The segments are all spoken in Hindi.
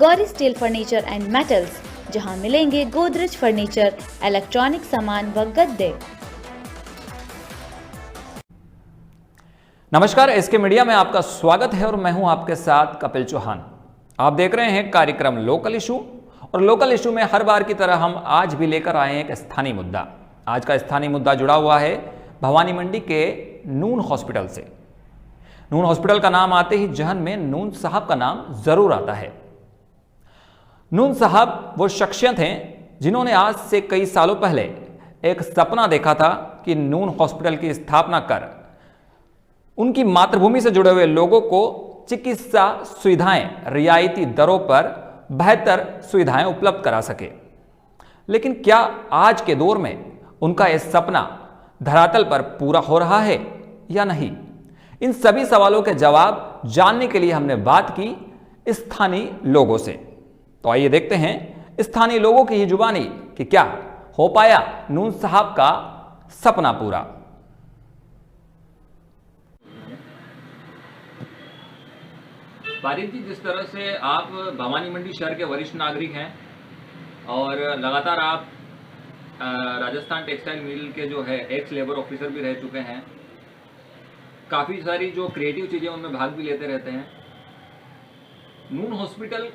Gauri steel furniture and metals, जहां मिलेंगे गोदरेज फर्नीचर, इलेक्ट्रॉनिक सामान व गद्दे। नमस्कार, एसके मीडिया में आपका स्वागत है और मैं हूं आपके साथ कपिल चौहान। आप देख रहे हैं कार्यक्रम लोकल इशू, और लोकल इशू में हर बार की तरह हम आज भी लेकर आए हैं एक स्थानीय मुद्दा। आज का स्थानीय मुद्दा जुड़ा हुआ है भवानी मंडी के नून हॉस्पिटल से। नून हॉस्पिटल का नाम आते ही जहन में नून साहब का नाम जरूर आता है। नून साहब वो शख्सियत हैं जिन्होंने आज से कई सालों पहले एक सपना देखा था कि नून हॉस्पिटल की स्थापना कर उनकी मातृभूमि से जुड़े हुए लोगों को चिकित्सा सुविधाएं रियायती दरों पर बेहतर सुविधाएं उपलब्ध करा सके। लेकिन क्या आज के दौर में उनका यह सपना धरातल पर पूरा हो रहा है या नहीं? इन सभी सवालों के जवाब जानने के लिए हमने बात की स्थानीय लोगों से। तो आइए देखते हैं स्थानीय लोगों की ही जुबानी कि क्या हो पाया नून साहब का सपना पूरा। पारिक जी, जिस तरह से आप भवानी मंडी शहर के वरिष्ठ नागरिक हैं और लगातार आप राजस्थान टेक्सटाइल मिल के जो है एक्स लेबर ऑफिसर भी रह चुके हैं, काफ़ी सारी जो क्रिएटिव चीज़ें उनमें भाग भी लेते रहते हैं। नून हॉस्पिटल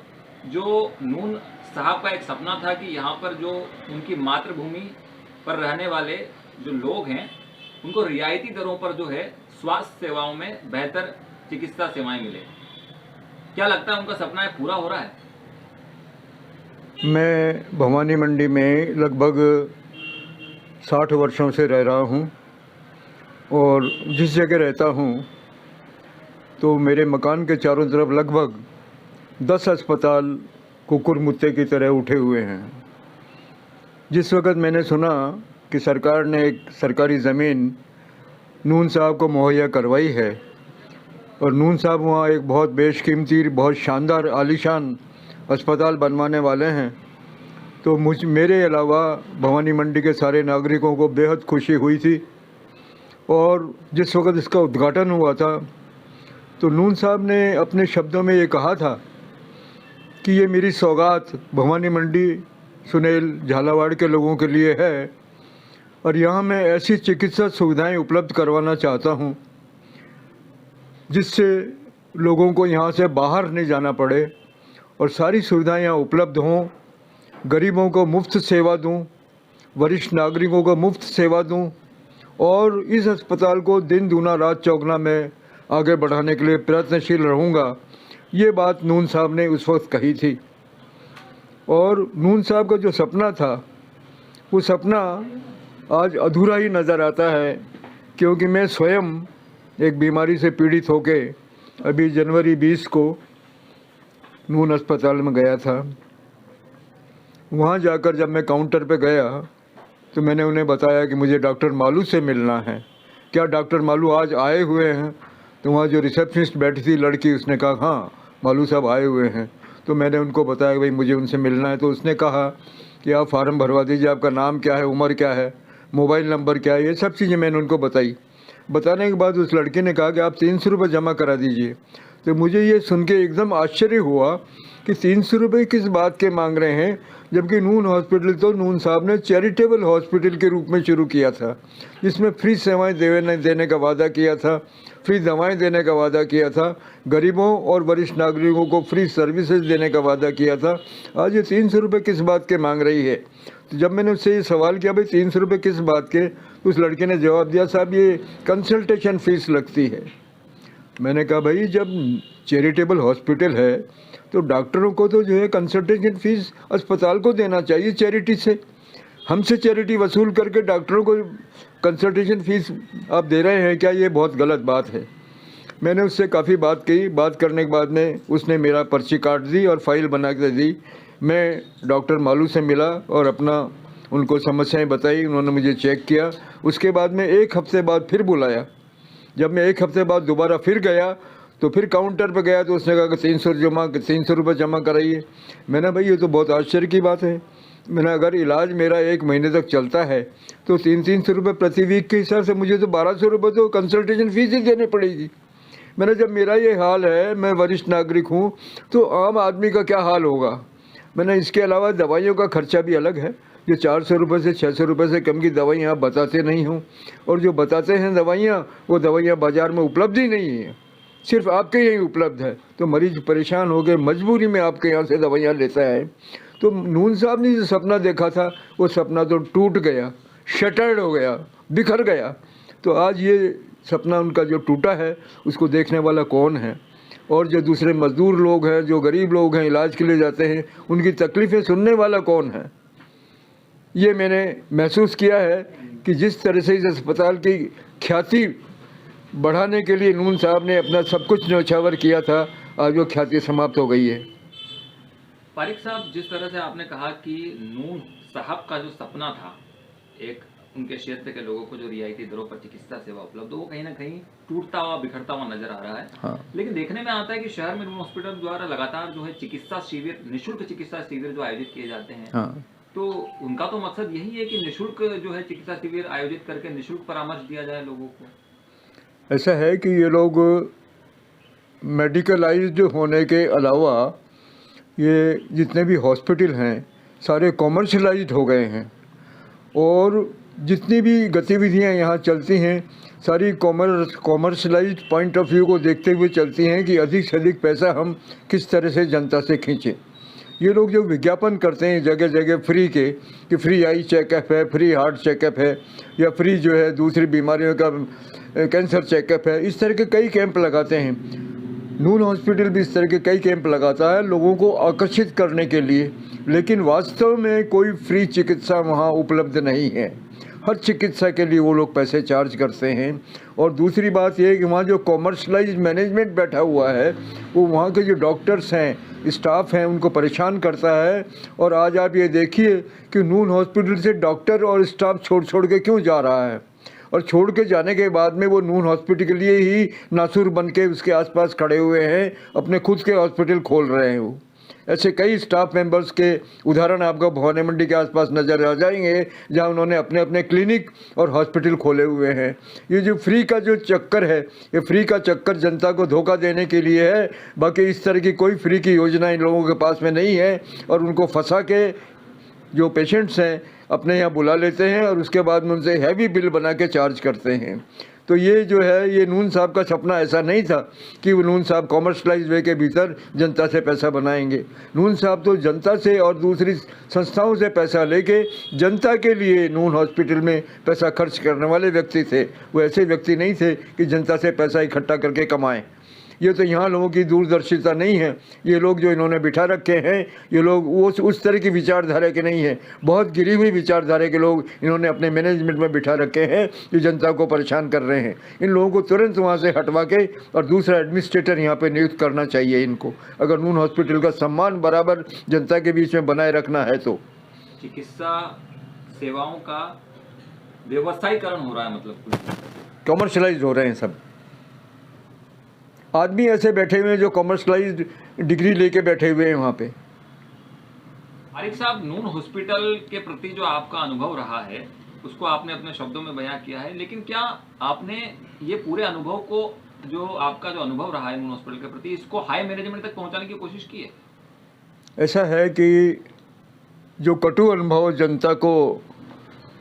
जो नून साहब का एक सपना था कि यहाँ पर जो उनकी मातृभूमि पर रहने वाले जो लोग हैं उनको रियायती दरों पर जो है स्वास्थ्य सेवाओं में बेहतर चिकित्सा सेवाएं मिले। क्या लगता है उनका सपना है पूरा हो रहा है? मैं भवानी मंडी में लगभग 60 वर्षों से रह रहा हूँ और जिस जगह रहता हूँ तो मेरे मकान के चारों तरफ लगभग 10 अस्पताल कुकुर मुत्ते की तरह उठे हुए हैं। जिस वक्त मैंने सुना कि सरकार ने एक सरकारी ज़मीन नून साहब को मुहैया करवाई है और नून साहब वहाँ एक बहुत बेशकीमती, बहुत शानदार, आलीशान अस्पताल बनवाने वाले हैं, तो मेरे अलावा भवानी मंडी के सारे नागरिकों को बेहद खुशी हुई थी। और जिस वक्त इसका उद्घाटन हुआ था तो नून साहब ने अपने शब्दों में ये कहा था कि ये मेरी सौगात भवानी मंडी, सुनेल, झालावाड़ के लोगों के लिए है और यहाँ मैं ऐसी चिकित्सा सुविधाएं उपलब्ध करवाना चाहता हूँ जिससे लोगों को यहाँ से बाहर नहीं जाना पड़े और सारी सुविधाएं यहाँ उपलब्ध हों। गरीबों को मुफ्त सेवा दूँ, वरिष्ठ नागरिकों को मुफ्त सेवा दूँ और इस अस्पताल को दिन दूना रात चौगुना में आगे बढ़ाने के लिए प्रयत्नशील रहूँगा। ये बात नून साहब ने उस वक्त कही थी। और नून साहब का जो सपना था वो सपना आज अधूरा ही नज़र आता है, क्योंकि मैं स्वयं एक बीमारी से पीड़ित होके अभी जनवरी 20 को नून अस्पताल में गया था। वहाँ जाकर जब मैं काउंटर पे गया तो मैंने उन्हें बताया कि मुझे डॉक्टर मालू से मिलना है। क्या डॉक्टर मालू आज आए हुए हैं? तो वहाँ जो रिसेप्शनिस्ट बैठी थी लड़की, उसने कहा हाँ मालू साहब आए हुए हैं। तो मैंने उनको बताया कि भाई मुझे उनसे मिलना है। तो उसने कहा कि आप फार्म भरवा दीजिए, आपका नाम क्या है, उम्र क्या है, मोबाइल नंबर क्या है, ये सब चीज़ें मैंने उनको बताई। बताने के बाद उस लड़के ने कहा कि आप 300 रुपये जमा करा दीजिए। तो मुझे ये सुन के एकदम आश्चर्य हुआ कि 300 रुपये किस बात के मांग रहे हैं, जबकि नून हॉस्पिटल तो नून साहब ने चैरिटेबल हॉस्पिटल के रूप में शुरू किया था, जिसमें फ्री सेवाएं देने का वादा किया था, फ्री दवाएं देने का वादा किया था, गरीबों और वरिष्ठ नागरिकों को फ्री सर्विसेज देने का वादा किया था। आज ये 300 रुपये किस बात के मांग रही है? तो जब मैंने उससे ये सवाल किया भाई 300 रुपये किस बात के, तो उस लड़के ने जवाब दिया साहब ये कंसल्टेशन फ़ीस लगती है। मैंने कहा भाई जब चैरिटेबल हॉस्पिटल है तो डॉक्टरों को तो जो है कंसल्टेशन फ़ीस अस्पताल को देना चाहिए चैरिटी से। हमसे चैरिटी वसूल करके डॉक्टरों को कंसल्टेशन फ़ीस आप दे रहे हैं, क्या ये बहुत गलत बात है। मैंने उससे काफ़ी बात की। बात करने के बाद में उसने मेरा पर्ची काट दी और फाइल बना के दी। मैं डॉक्टर मालू से मिला और अपना उनको समस्याएं बताई। उन्होंने मुझे चेक किया। उसके बाद में 1 हफ्ते बाद फिर बुलाया। जब मैं 1 हफ्ते बाद दोबारा फिर गया तो फिर काउंटर पर गया तो उसने कहा कि 300 रुपये जमा कराइए। मैंने भाई ये तो बहुत आश्चर्य की बात है। मैंने अगर इलाज मेरा 1 महीने तक चलता है तो 300 रुपये प्रति वीक के हिसाब से मुझे तो 1200 रुपये तो कंसल्टेशन फ़ीस ही देनी पड़ेगी। मैंने जब मेरा ये हाल है, मैं वरिष्ठ नागरिक हूँ, तो आम आदमी का क्या हाल होगा। मैंने इसके अलावा दवाइयों का खर्चा भी अलग है, जो 400 रुपये से 600 रुपये से कम की दवाइयाँ आप बताते नहीं हूँ, और जो बताते हैं दवाइयाँ, वो दवाइयाँ बाज़ार में उपलब्ध ही नहीं है, सिर्फ आपके यहीं उपलब्ध है। तो मरीज परेशान हो गए, मजबूरी में आपके यहाँ से दवाइयाँ लेता है। तो नून साहब ने जो सपना देखा था, वो सपना तो टूट गया, शटर्ड हो गया, बिखर गया। तो आज ये सपना उनका जो टूटा है, उसको देखने वाला कौन है, और जो दूसरे मजदूर लोग हैं, जो गरीब लोग हैं, इलाज के लिए जाते हैं, उनकी तकलीफ़ें सुनने वाला कौन है। ये मैंने महसूस किया है कि जिस तरह से इस अस्पताल की ख्याति बढ़ाने के लिए नून साहब ने अपना सब कुछ न्यौछावर किया था, आज वो ख्याति समाप्त हो गई है। पारिक साहब, जिस तरह से आपने कहा कि नून साहब का जो सपना था, एक उनके क्षेत्र के लोगों को जो रियायती दरों पर चिकित्सा सेवा उपलब्ध हो, वो कहीं ना कहीं टूटता हुआ, बिखरता हुआ नजर आ रहा है। हाँ। लेकिन देखने में आता है कि शहर में नून हॉस्पिटल द्वारा लगातार जो है चिकित्सा शिविर, निःशुल्क चिकित्सा शिविर जो आयोजित किए जाते हैं, हाँ। तो उनका तो मकसद यही है कि निःशुल्क जो है चिकित्सा शिविर आयोजित करके निःशुल्क परामर्श दिया जाए लोगों को। ऐसा है कि ये लोग मेडिकलाइज्ड होने के अलावा ये जितने भी हॉस्पिटल हैं सारे कॉमर्शलाइज्ड हो गए हैं, और जितनी भी गतिविधियां यहाँ चलती हैं सारी कॉमर्शलाइज्ड पॉइंट ऑफ व्यू को देखते हुए चलती हैं कि अधिक से अधिक पैसा हम किस तरह से जनता से खींचें। ये लोग जो विज्ञापन करते हैं जगह जगह फ्री के, कि फ्री आई चेकअप है, फ्री हार्ट चेकअप है, या फ्री जो है दूसरी बीमारियों का कैंसर चेकअप है, इस तरह के कई कैंप लगाते हैं। नून हॉस्पिटल भी इस तरह के कई कैंप लगाता है लोगों को आकर्षित करने के लिए, लेकिन वास्तव में कोई फ्री चिकित्सा वहाँ उपलब्ध नहीं है। हर चिकित्सा के लिए वो लोग पैसे चार्ज करते हैं। और दूसरी बात ये है कि वहाँ जो कॉमर्शलाइज्ड मैनेजमेंट बैठा हुआ है, वो वहाँ के जो डॉक्टर्स हैं, स्टाफ हैं, उनको परेशान करता है। और आज आप ये देखिए कि नून हॉस्पिटल से डॉक्टर और स्टाफ छोड़ के क्यों जा रहा है, और छोड़ के जाने के बाद में वो नून हॉस्पिटल के लिए ही नासुर बन के उसके आसपास खड़े हुए हैं, अपने खुद के हॉस्पिटल खोल रहे हैं। वो ऐसे कई स्टाफ मेंबर्स के उदाहरण आपको भवानी मंडी के आसपास नज़र आ जाएंगे, जहां उन्होंने अपने अपने क्लिनिक और हॉस्पिटल खोले हुए हैं। ये जो फ्री का जो चक्कर है, ये फ्री का चक्कर जनता को धोखा देने के लिए है। बाकी इस तरह की कोई फ्री की योजना इन लोगों के पास में नहीं है, और उनको फंसा के जो पेशेंट्स हैं अपने यहाँ बुला लेते हैं और उसके बाद में उनसे हैवी बिल बना के चार्ज करते हैं। तो ये जो है, ये नून साहब का सपना ऐसा नहीं था कि वो नून साहब कॉमर्शलाइज वे के भीतर जनता से पैसा बनाएंगे। नून साहब तो जनता से और दूसरी संस्थाओं से पैसा लेके जनता के लिए नून हॉस्पिटल में पैसा खर्च करने वाले व्यक्ति थे। वो ऐसे व्यक्ति नहीं थे कि जनता से पैसा इकट्ठा करके कमाएं। ये तो यहाँ लोगों की दूरदर्शिता नहीं है। ये लोग जो इन्होंने बिठा रखे हैं, ये लोग वो उस तरह की विचारधारा के नहीं है। बहुत गिरी हुई विचारधारा के लोग इन्होंने अपने मैनेजमेंट में बिठा रखे हैं, जो जनता को परेशान कर रहे हैं। इन लोगों को तुरंत वहाँ से हटवा के और दूसरा एडमिनिस्ट्रेटर यहाँ पे नियुक्त करना चाहिए इनको, अगर नून हॉस्पिटल का सम्मान बराबर जनता के बीच में बनाए रखना है तो। चिकित्सा सेवाओं का व्यवसायीकरण हो रहा है, मतलब कॉमर्शलाइज हो रहे हैं सब। आदमी ऐसे बैठे हुए हैं जो कॉमर्शलाइज्ड डिग्री लेके बैठे हुए हैं वहाँ पे। आरिफ साहब, नून हॉस्पिटल के प्रति जो आपका अनुभव रहा है उसको आपने अपने शब्दों में बयां किया है, लेकिन क्या आपने ये पूरे अनुभव को, जो आपका जो अनुभव रहा है नून हॉस्पिटल के प्रति, इसको हाई मैनेजमेंट तक पहुंचाने की कोशिश की है? ऐसा है कि जो कटु अनुभव जनता को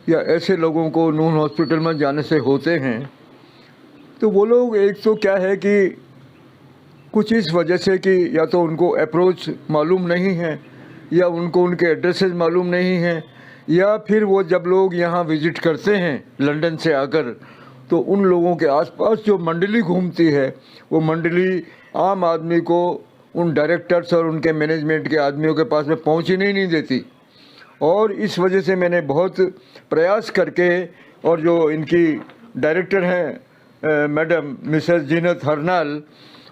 या ऐसे लोगों को नून हॉस्पिटल में जाने से होते हैं, तो वो लोग एक तो क्या है कि कुछ इस वजह से कि या तो उनको अप्रोच मालूम नहीं है, या उनको उनके एड्रेसेस मालूम नहीं हैं, या फिर वो जब लोग यहाँ विज़िट करते हैं लंदन से आकर, तो उन लोगों के आसपास जो मंडली घूमती है, वो मंडली आम आदमी को उन डायरेक्टर्स और उनके मैनेजमेंट के आदमियों के पास में पहुँचने नहीं देती। और इस वजह से मैंने बहुत प्रयास करके, और जो इनकी डायरेक्टर हैं मैडम मिसेस जीनत हरनाल,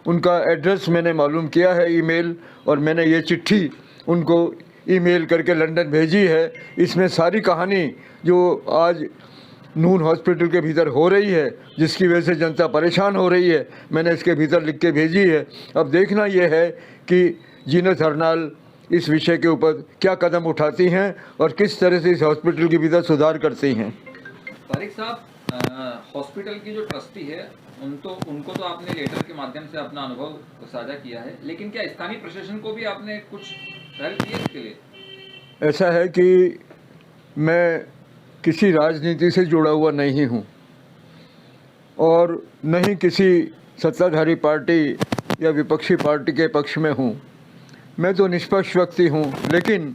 उनका एड्रेस मैंने मालूम किया है ईमेल, और मैंने ये चिट्ठी उनको ईमेल करके लंदन भेजी है। इसमें सारी कहानी जो आज नून हॉस्पिटल के भीतर हो रही है, जिसकी वजह से जनता परेशान हो रही है, मैंने इसके भीतर लिख के भेजी है। अब देखना यह है कि जीनत हरनाल इस विषय के ऊपर क्या कदम उठाती हैं और किस तरह से इस हॉस्पिटल के भीतर सुधार करती हैं। तारिक साहब, हॉस्पिटल की जो ट्रस्टी है उनको तो आपने लेटर के माध्यम से अपना अनुभव साझा किया है, लेकिन क्या स्थानीय प्रशासन को भी आपने कुछ पहल की है इसके लिए? ऐसा है कि मैं किसी राजनीति से जुड़ा हुआ नहीं हूँ और न ही किसी सत्ताधारी पार्टी या विपक्षी पार्टी के पक्ष में हूँ। मैं तो निष्पक्ष व्यक्ति हूँ, लेकिन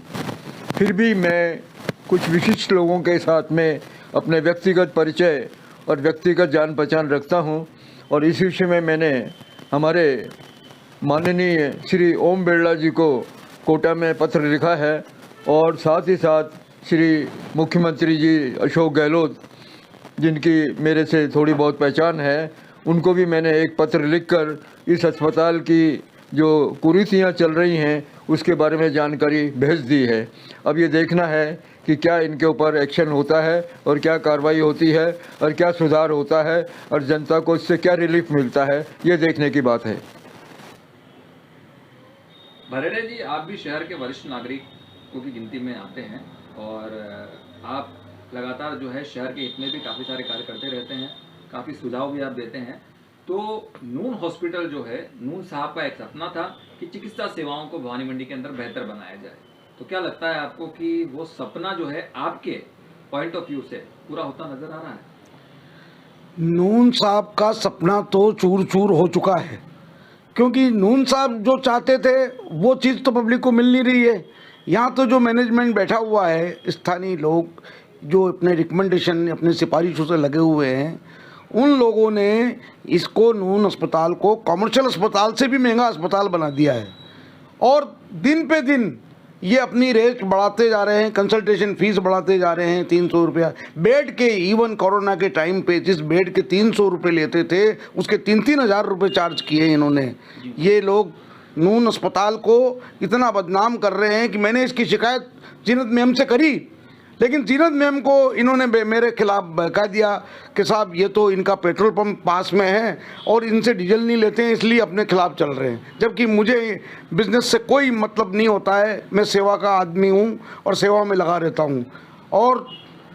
फिर भी मैं कुछ विशिष्ट लोगों के साथ में अपने व्यक्तिगत परिचय और व्यक्तिगत जान पहचान रखता हूँ और इस विषय में मैंने हमारे माननीय श्री ओम बिरला जी को कोटा में पत्र लिखा है और साथ ही साथ श्री मुख्यमंत्री जी अशोक गहलोत, जिनकी मेरे से थोड़ी बहुत पहचान है, उनको भी मैंने एक पत्र लिखकर इस अस्पताल की जो कुरीतियाँ चल रही हैं उसके बारे में जानकारी भेज दी है। अब ये देखना है कि क्या इनके ऊपर एक्शन होता है और क्या कार्रवाई होती है और क्या सुधार होता है और जनता को इससे क्या रिलीफ मिलता है, ये देखने की बात है। भरेड़े जी, आप भी शहर के वरिष्ठ नागरिकों की गिनती में आते हैं और आप लगातार जो है शहर के हित में भी काफ़ी सारे कार्य करते रहते हैं, काफ़ी सुझाव भी आप देते हैं। तो नून हॉस्पिटल जो है, नून साहब का एक सपना था कि चिकित्सा सेवाओं को भवानी मंडी के अंदर बेहतर बनाया जाए। तो क्या लगता है आपको कि वो सपना जो है आपके पॉइंट ऑफ व्यू से पूरा होता नजर आ रहा है? नून साहब का सपना तो चूर चूर हो चुका है, क्योंकि नून साहब जो चाहते थे वो चीज़ तो पब्लिक को मिल नहीं रही है। यहाँ तो जो मैनेजमेंट बैठा हुआ है, स्थानीय लोग जो अपने रिकमेंडेशन अपने सिफारिशों से लगे हुए हैं, उन लोगों ने इसको नून अस्पताल को कमर्शियल अस्पताल से भी महंगा अस्पताल बना दिया है और दिन पे दिन ये अपनी रेट बढ़ाते जा रहे हैं, कंसल्टेशन फीस बढ़ाते जा रहे हैं। 300 रुपया बेड के, इवन कोरोना के टाइम पे जिस बेड के 300 रुपये लेते थे उसके 3-3 हज़ार रुपये चार्ज किए इन्होंने। ये लोग नून अस्पताल को इतना बदनाम कर रहे हैं कि मैंने इसकी शिकायत जीनत मैम से करी, लेकिन जीनत मैम को इन्होंने मेरे खिलाफ बहका दिया कि साहब ये तो इनका पेट्रोल पंप पास में है और इनसे डीजल नहीं लेते हैं, इसलिए अपने खिलाफ चल रहे हैं। जबकि मुझे बिज़नेस से कोई मतलब नहीं होता है, मैं सेवा का आदमी हूँ और सेवा में लगा रहता हूँ। और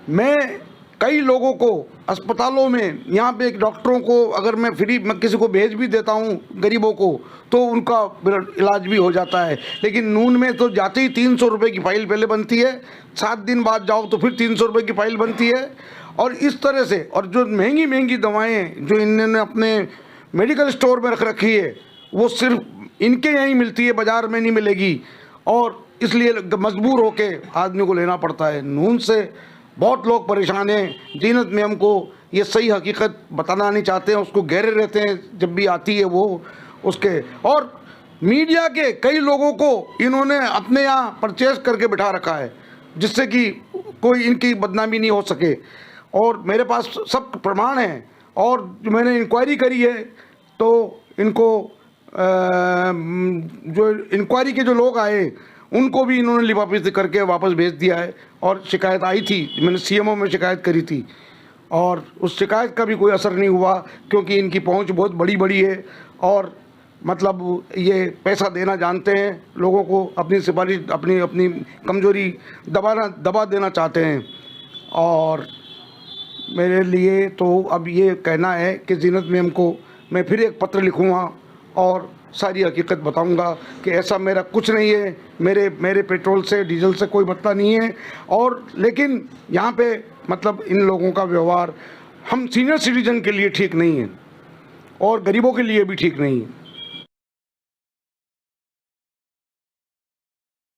मैं कई लोगों को अस्पतालों में, यहाँ पे एक डॉक्टरों को अगर मैं फ्री मैं किसी को भेज भी देता हूँ गरीबों को, तो उनका इलाज भी हो जाता है। लेकिन नून में तो जाते ही 300 रुपये की फ़ाइल पहले बनती है, 7 दिन बाद जाओ तो फिर 300 रुपये की फ़ाइल बनती है। और इस तरह से, और जो महंगी महंगी दवाएं जो इन्होंने अपने मेडिकल स्टोर में रख रखी है वो सिर्फ इनके यहीं मिलती है, बाज़ार में नहीं मिलेगी, और इसलिए मजबूर होके आदमी को लेना पड़ता है। नून से बहुत लोग परेशान हैं। जीनत मैम को ये सही हकीकत बताना नहीं चाहते हैं, उसको गहरे रहते हैं जब भी आती है वो उसके। और मीडिया के कई लोगों को इन्होंने अपने यहाँ परचेज करके बिठा रखा है जिससे कि कोई इनकी बदनामी नहीं हो सके। और मेरे पास सब प्रमाण हैं, और जो मैंने इंक्वायरी करी है तो इनको जो इंक्वायरी के जो लोग आए उनको भी इन्होंने लिफाफे करके वापस भेज दिया है। और शिकायत आई थी, मैंने सीएमओ में शिकायत करी थी और उस शिकायत का भी कोई असर नहीं हुआ, क्योंकि इनकी पहुंच बहुत बड़ी बड़ी है और मतलब ये पैसा देना जानते हैं लोगों को, अपनी सिफारिश अपनी अपनी कमज़ोरी दबा देना चाहते हैं। और मेरे लिए तो अब ये कहना है कि जीनत मैम को मैं फिर एक पत्र लिखूँगा और सारी हकीकत बताऊंगा कि ऐसा मेरा कुछ नहीं है, मेरे पेट्रोल से डीजल से कोई मतलब नहीं है। और लेकिन यहाँ पे मतलब इन लोगों का व्यवहार हम सीनियर सिटीजन के लिए ठीक नहीं है और गरीबों के लिए भी ठीक नहीं है।